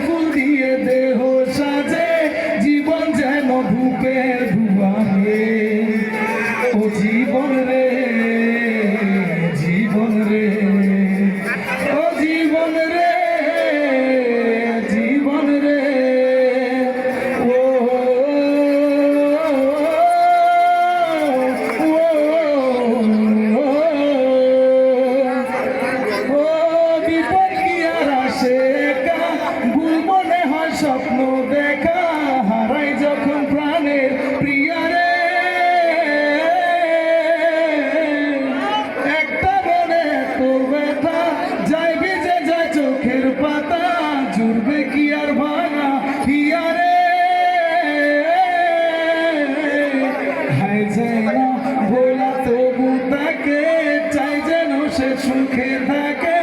ফুল দিয়ে দেহ সাজে, জীবন যেন ধূপের ধুয়ারে। ও জীবন রে, জীবন রে, ও জীবন রে, জীবন রে, ও বিপদ কি আর আসে একা, ভুল মনে হয় স্বপ্ন দেখা, হারাই যখন প্রাণের প্রিয়ারে। একটা মনে তো ব্যথা, যায় ভিজে যায় চোখের পাতা, জুড়বে কি আর ভাঙা হিয়ারে। হায় যায় না ভোলা তবু তাকে, চাই যেন সে সুখে থাকে।